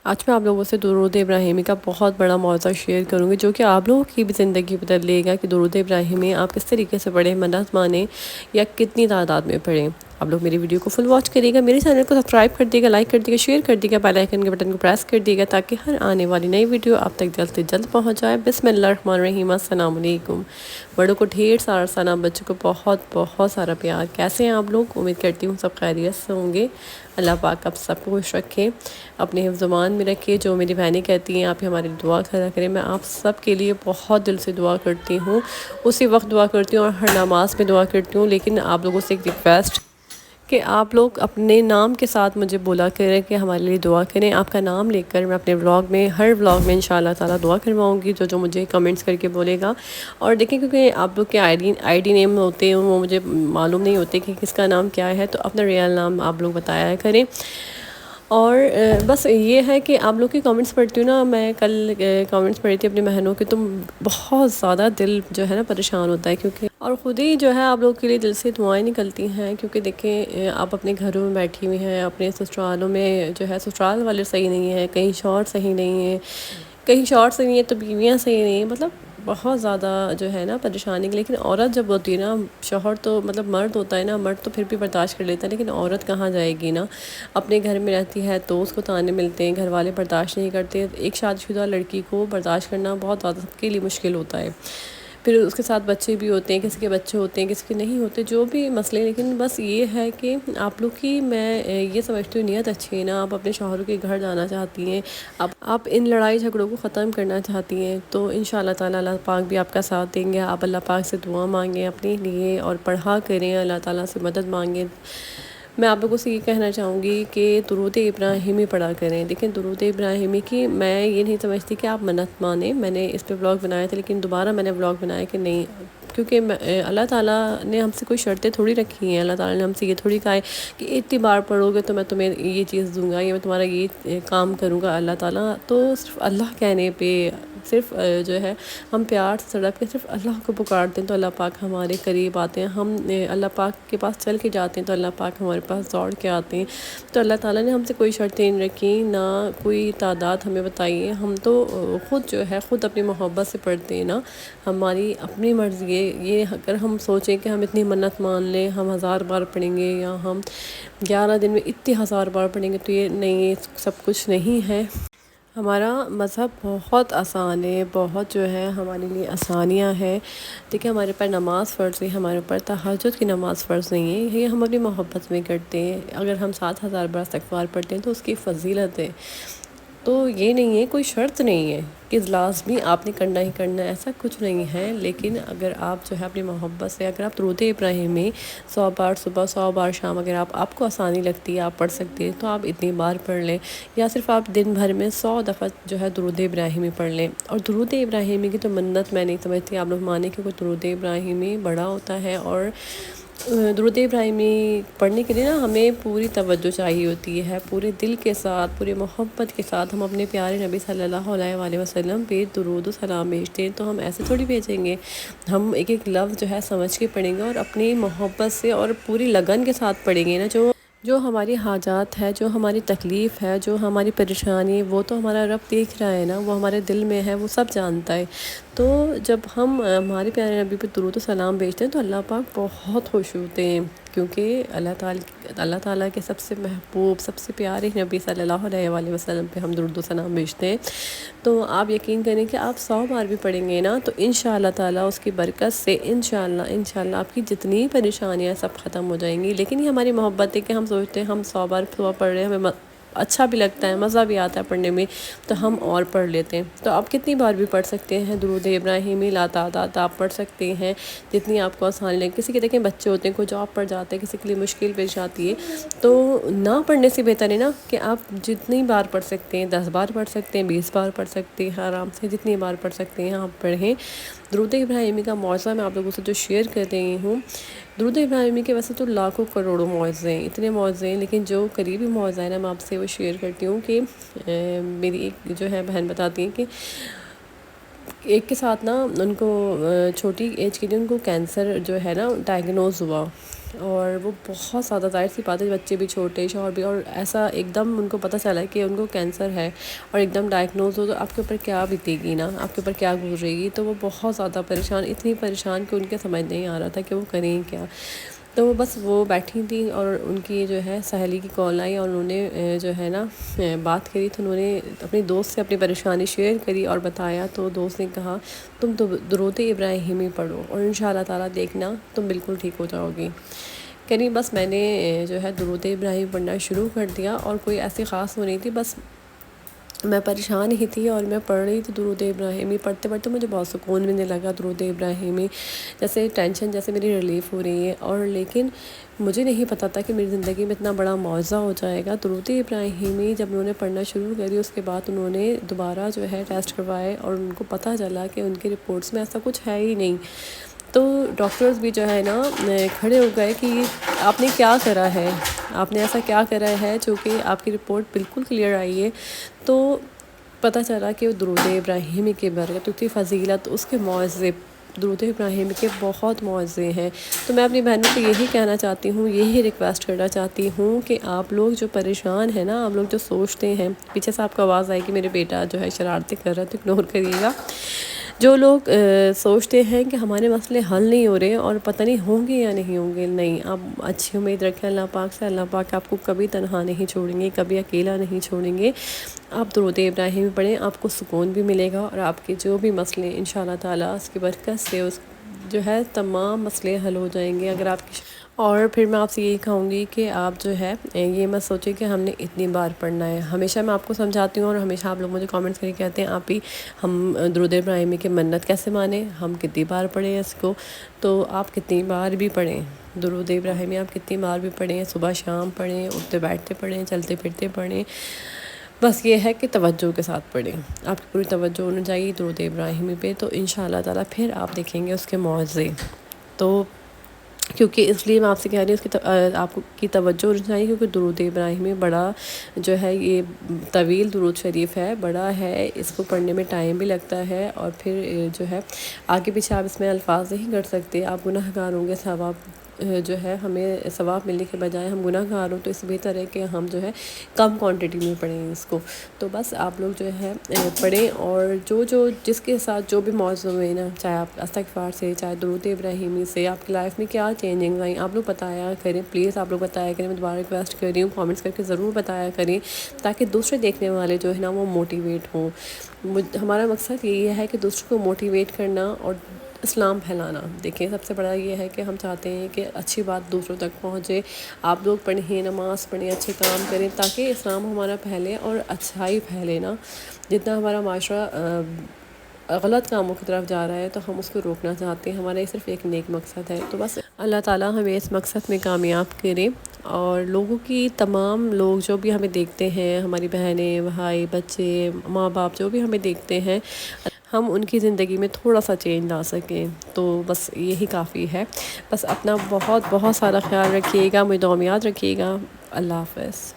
آج میں آپ لوگوں سے درود ابراہیمی کا بہت بڑا موضوع شیئر کروں گی، جو کہ آپ لوگوں کی بھی زندگی بدل لے گا کہ درود ابراہیمی آپ کس طریقے سے پڑھیں، منت مانیں یا کتنی تعداد میں پڑھیں۔ آپ لوگ میری ویڈیو کو فل واچ کریے گا، میرے چینل کو سبسکرائب کر دیے گا، لائک کر دیے گا، شیئر کر دیے گا، بیل آئیکن کے بٹن کو پریس کر دیے گا تاکہ ہر آنے والی نئی ویڈیو آپ تک جلد سے جلد پہنچ جائے۔ بسم اللہ الرحمن الرحیم۔ السلام علیکم۔ بڑوں کو ڈھیر سارا سلام، بچوں کو بہت بہت سارا پیار۔ کیسے ہیں آپ لوگ؟ امید کرتی ہوں سب خیریت سے ہوں گے۔ اللہ پاک آپ سب کو خوش رکھیں، اپنے حفظ و امان میں رکھے۔ جو میری بہنیں کہتی ہیں آپ ہماری دعا کرا کریں، میں آپ سب کے لیے بہت دل سے دعا کرتی ہوں، اسی وقت دعا کرتی ہوں اور ہر نماز میں دعا کرتی ہوں۔ لیکن آپ لوگوں سے ایک ریکویسٹ کہ آپ لوگ اپنے نام کے ساتھ مجھے بولا کریں کہ ہمارے لیے دعا کریں۔ آپ کا نام لے کر میں اپنے ولاگ میں، ہر ولاگ میں انشاءاللہ تعالیٰ دعا کرواؤں گی، جو مجھے کمنٹس کر کے بولے گا۔ اور دیکھیں کیونکہ آپ لوگ کے آئی ڈی نیم ہوتے ہیں وہ مجھے معلوم نہیں ہوتے کہ کس کا نام کیا ہے، تو اپنا ریئل نام آپ لوگ بتایا کریں۔ اور بس یہ ہے کہ آپ لوگ کی کامنٹس پڑھتی ہوں نا، میں کل کامنٹس پڑھی تھی اپنی بہنوں کی، تو بہت زیادہ دل جو ہے نا پریشان ہوتا ہے، کیونکہ اور خود ہی جو ہے آپ لوگ کے لیے دل سے دعائیں نکلتی ہیں، کیونکہ دیکھیں آپ اپنے گھروں میں بیٹھی ہوئی ہیں، اپنے سسرالوں میں جو ہے سسرال والے صحیح نہیں ہیں، کہیں شوہر صحیح نہیں ہیں، کہیں شوہر صحیح نہیں ہے تو بیویاں صحیح نہیں ہیں، مطلب بہت زیادہ جو ہے نا پریشانی۔ لیکن عورت جب ہوتی ہے نا، شوہر تو مطلب مرد ہوتا ہے نا، مرد تو پھر بھی برداشت کر لیتا ہے، لیکن عورت کہاں جائے گی نا، اپنے گھر میں رہتی ہے تو اس کو تانے ملتے ہیں، گھر والے برداشت نہیں کرتے۔ ایک شادی شدہ لڑکی کو برداشت کرنا بہت زیادہ سب کے لیے مشکل ہوتا ہے، پھر اس کے ساتھ بچے بھی ہوتے ہیں، کسی کے بچے ہوتے ہیں کسی کے نہیں ہوتے، جو بھی مسئلے۔ لیکن بس یہ ہے کہ آپ لوگ کی میں یہ سمجھتی ہوں نیت اچھی ہے نا، آپ اپنے شوہروں کے گھر جانا چاہتی ہیں، آپ ان لڑائی جھگڑوں کو ختم کرنا چاہتی ہیں، تو انشاءاللہ تعالیٰ اللہ پاک بھی آپ کا ساتھ دیں گے۔ آپ اللہ پاک سے دعا مانگیں اپنے لیے اور پڑھا کریں، اللہ تعالیٰ سے مدد مانگیں۔ میں آپ لوگوں سے یہ کہنا چاہوں گی کہ درود ابراہیمی پڑھا کریں۔ دیکھیں درود ابراہیمی کی میں یہ نہیں سمجھتی کہ آپ منت مانیں، میں نے اس پہ ولاگ بنایا تھا، لیکن دوبارہ میں نے ولاگ بنایا کہ نہیں، کیونکہ اللہ تعالیٰ نے ہم سے کوئی شرطیں تھوڑی رکھی ہیں، اللہ تعالیٰ نے ہم سے یہ تھوڑی کہا ہے کہ اتنی بار پڑھو گے تو میں تمہیں یہ چیز دوں گا یا میں تمہارا یہ کام کروں گا۔ اللہ تعالیٰ تو صرف اللہ کہنے پہ، صرف جو ہے ہم پیار سے سڑک پہ صرف اللہ کو پکارتے ہیں تو اللہ پاک ہمارے قریب آتے ہیں، ہم اللہ پاک کے پاس چل کے جاتے ہیں تو اللہ پاک ہمارے پاس دوڑ کے آتے ہیں۔ تو اللہ تعالیٰ نے ہم سے کوئی شرطیں نہیں رکھی، نہ کوئی تعداد ہمیں بتائی ہے، ہم تو خود جو ہے خود اپنی محبت سے پڑھتے ہیں نا، ہماری اپنی مرضی ہے۔ یہ اگر ہم سوچیں کہ ہم اتنی منت مان لیں، ہم 1000 بار پڑھیں گے یا ہم 11 دن میں اتنی 1000 بار پڑھیں گے، تو یہ نہیں، یہ سب کچھ نہیں ہے۔ ہمارا مذہب بہت آسان ہے، بہت جو ہے ہمارے لیے آسانیاں ہیں۔ دیکھیں ہمارے اوپر نماز فرض ہے، ہمارے اوپر تہجد کی نماز فرض نہیں ہے، یہ ہم اپنی محبت میں کرتے ہیں۔ اگر ہم 7000 بار استغفار پڑھتے ہیں تو اس کی فضیلت ہے، تو یہ نہیں ہے، کوئی شرط نہیں ہے کہ لازمی آپ نے کرنا ہی کرنا ہے، ایسا کچھ نہیں ہے۔ لیکن اگر آپ جو ہے اپنی محبت سے، اگر آپ درود ابراہیمی 100 بار صبح 100 بار شام، اگر آپ کو آسانی لگتی ہے، آپ پڑھ سکتے ہیں تو آپ اتنی بار پڑھ لیں، یا صرف آپ دن بھر میں 100 دفعہ جو ہے درود ابراہیمی پڑھ لیں۔ اور درود ابراہیمی کی تو منت میں نہیں سمجھتی آپ لوگ مانیں کہ کوئی درود ابراہیمی بڑا ہوتا ہے، اور درود ابراہیمی پڑھنے کے لیے نا ہمیں پوری توجہ چاہیے ہوتی ہے، پورے دل کے ساتھ، پورے محبت کے ساتھ ہم اپنے پیارے نبی صلی اللہ علیہ وآلہ وسلم پہ درود و سلام بھیجتے ہیں، تو ہم ایسے تھوڑی بھیجیں گے، ہم ایک ایک لفظ جو ہے سمجھ کے پڑھیں گے اور اپنی محبت سے اور پوری لگن کے ساتھ پڑھیں گے نا۔ جو ہماری حاجات ہے، جو ہماری تکلیف ہے، جو ہماری پریشانی، وہ تو ہمارا رب دیکھ رہا ہے نا، وہ ہمارے دل میں ہے، وہ سب جانتا ہے۔ تو جب ہم ہمارے پیارے نبی پہ درود و سلام بھیجتے ہیں تو اللہ پاک بہت خوش ہوتے ہیں، کیونکہ اللہ تعالیٰ کے سب سے محبوب، سب سے پیارے نبی صلی اللہ علیہ وآلہ وسلم پہ ہم درود و سلام بھیجتے ہیں۔ تو آپ یقین کریں کہ آپ 100 بار بھی پڑھیں گے نا، تو انشاءاللہ تعالیٰ اس کی برکت سے انشاءاللہ آپ کی جتنی پریشانیاں سب ختم ہو جائیں گی۔ لیکن یہ ہماری محبت ہے کہ ہم سوچتے ہیں ہم 100 بار پڑھ رہے ہیں، ہمیں اچھا بھی لگتا ہے، مزہ بھی آتا ہے پڑھنے میں، تو ہم اور پڑھ لیتے ہیں۔ تو آپ کتنی بار بھی پڑھ سکتے ہیں درود ابراہیمی، لا تعداد آپ پڑھ سکتے ہیں، جتنی آپ کو آسان لگے۔ کسی کے دیکھیں بچے ہوتے ہیں، کوئی جاب پر جاتے ہیں، کسی کے لیے مشکل پیش آتی ہے، تو نہ پڑھنے سے بہتر ہے نا کہ آپ جتنی بار پڑھ سکتے ہیں، 10 بار پڑھ سکتے ہیں، 20 بار پڑھ سکتے ہیں، آرام سے جتنی بار پڑھ سکتے ہیں آپ پڑھیں۔ درود ابراہیمی کا موضوع میں آپ لوگوں سے جو شیئر کر رہی ہوں، درود ابراہیمی کے ویسے تو لاکھوں کروڑوں موضوع ہیں، اتنے موضوع ہیں، لیکن جو قریبی موضوع ہے نا میں آپ سے وہ شیئر کرتی ہوں کہ میری ایک جو ہے بہن بتاتی ہیں کہ ایک کے ساتھ نا ان کو چھوٹی ایج کے لیے ان کو کینسر جو ہے نا ڈائگنوز ہوا، اور وہ بہت زیادہ، ظاہر سی بات ہے بچے بھی چھوٹے، شوہر بھی، اور ایسا ایک دم ان کو پتہ چلا کہ ان کو کینسر ہے اور ایک دم ڈائگنوز ہو، تو آپ کے اوپر کیا بیتے گی نا، آپ کے اوپر کیا گزرے گی. تو وہ بہت زیادہ پریشان، اتنی پریشان کہ ان کے سمجھ نہیں آ رہا تھا کہ وہ کریں کیا. تو وہ بس وہ بیٹھی تھیں اور ان کی جو ہے سہیلی کی کال آئی اور انہوں نے جو ہے نا بات کری. تو انہوں نے اپنی دوست سے اپنی پریشانی شیئر کری اور بتایا. تو دوست نے کہا تم تو درود ابراہیمی پڑھو اور ان شاء اللہ تعالیٰ دیکھنا تم بالکل ٹھیک ہو جاؤ گی. کہ نہیں، بس میں نے جو ہے درود ابراہیم پڑھنا شروع کر دیا، اور کوئی ایسی خاص وہ نہیں تھی، بس میں پریشان ہی تھی اور میں پڑھ رہی تھی درود ابراہیمی. پڑھتے پڑھتے مجھے بہت سکون ملنے لگا. درود ابراہیمی جیسے ٹینشن جیسے میری ریلیف ہو رہی ہے. اور لیکن مجھے نہیں پتہ تھا کہ میری زندگی میں اتنا بڑا معجزہ ہو جائے گا. درود ابراہیمی جب انہوں نے پڑھنا شروع کری، اس کے بعد انہوں نے دوبارہ جو ہے ٹیسٹ کروائے اور ان کو پتہ چلا کہ ان کی رپورٹس میں ایسا کچھ ہے ہی نہیں. تو ڈاکٹرز بھی جو ہے نا کھڑے ہو گئے کہ آپ نے کیا کرا ہے، آپ نے ایسا کیا کرا ہے جو کہ آپ کی رپورٹ بالکل کلیئر آئی ہے. تو پتہ چلا کہ درود ابراہیمی کی برکت، اتنی فضیلت، اس کے معجزے، درود ابراہیمی کے بہت معجزے ہیں. تو میں اپنی بہنوں کو یہی کہنا چاہتی ہوں، یہی ریکویسٹ کرنا چاہتی ہوں کہ آپ لوگ جو پریشان ہیں نا، آپ لوگ جو سوچتے ہیں، پیچھے سے آپ کو آواز آئے کہ میرے بیٹا جو ہے شرارتیں کر رہا ہے تو اگنور کریے گا. جو لوگ سوچتے ہیں کہ ہمارے مسئلے حل نہیں ہو رہے اور پتہ نہیں ہوں گے یا نہیں ہوں گے، نہیں، آپ اچھی امید رکھیں اللہ پاک سے. اللہ پاک آپ کو کبھی تنہا نہیں چھوڑیں گے، کبھی اکیلا نہیں چھوڑیں گے. آپ درود ابراہیمی پڑھیں، آپ کو سکون بھی ملے گا اور آپ کے جو بھی مسئلے ان شاء اللہ تعالیٰ اس کی برکت سے اس جو ہے تمام مسئلے حل ہو جائیں گے. اگر آپ کی اور پھر میں آپ سے یہی کہوں گی کہ آپ جو ہے یہ مت سوچیں کہ ہم نے اتنی بار پڑھنا ہے. ہمیشہ میں آپ کو سمجھاتی ہوں اور ہمیشہ آپ لوگ مجھے کامنٹس کر کے کہتے ہیں آپ ہی ہم درود ابراہیمی کی منت کیسے مانیں، ہم کتنی بار پڑھیں اس کو. تو آپ کتنی بار بھی پڑھیں درود ابراہیمی، آپ کتنی بار بھی پڑھیں، صبح شام پڑھیں، اٹھتے بیٹھتے پڑھیں، چلتے پھرتے پڑھیں. بس یہ ہے کہ توجہ کے ساتھ پڑھیں. آپ کی پوری توجہ ہونا چاہیے درود ابراہیمی پہ. تو ان شاء اللہ تعالیٰ پھر آپ دیکھیں گے اس کے معجزے. تو کیونکہ اس لیے میں آپ سے کہہ رہی ہوں اس کی آپ کی توجہ ہونی چاہیے، کیونکہ درود ابراہیمی بڑا جو ہے یہ طویل درود شریف ہے، بڑا ہے، اس کو پڑھنے میں ٹائم بھی لگتا ہے. اور پھر جو ہے آگے پیچھے آپ اس میں الفاظ نہیں کر سکتے، آپ گناہ گار ہوں گے. ثواب جو ہے ہمیں ثواب ملنے کے بجائے ہم گناہ گار ہوں، تو اس سے بہتر ہے کہ ہم جو ہے کم کوانٹٹی میں پڑھیں اس کو. تو بس آپ لوگ جو ہے پڑھیں، اور جو جس کے ساتھ جو بھی موضوع ہوئے نا، چاہے آپ استغفار سے، چاہے درود ابراہیمی سے آپ کی لائف میں کیا چینجنگ آئیں، آپ لوگ بتایا کریں. پلیز آپ لوگ بتایا کریں، میں دوبارہ ریکویسٹ کر رہی ہوں، کامنٹس کر کے ضرور بتایا کریں تاکہ دوسرے دیکھنے والے جو ہے نا وہ موٹیویٹ ہوں. ہمارا مقصد یہی ہے کہ دوسروں کو موٹیویٹ کرنا اور اسلام پھیلانا. دیکھیں سب سے بڑا یہ ہے کہ ہم چاہتے ہیں کہ اچھی بات دوسروں تک پہنچے. آپ لوگ پڑھیں، نماز پڑھیں، اچھے کام کریں تاکہ اسلام ہمارا پھیلے اور اچھائی پھیلے نا. جتنا ہمارا معاشرہ غلط کاموں کی طرف جا رہا ہے تو ہم اس کو روکنا چاہتے ہیں. ہمارا یہ صرف ایک نیک مقصد ہے. تو بس اللہ تعالیٰ ہمیں اس مقصد میں کامیاب کرے. اور لوگوں کی تمام لوگ جو بھی ہمیں دیکھتے ہیں، ہماری بہنیں، بھائی، بچے، ماں باپ جو بھی ہمیں دیکھتے ہیں، ہم ان کی زندگی میں تھوڑا سا چینج لا سکیں. تو بس یہی کافی ہے. بس اپنا بہت بہت سارا خیال رکھیے گا، مجھے دعا میں یاد رکھیے گا. اللہ حافظ.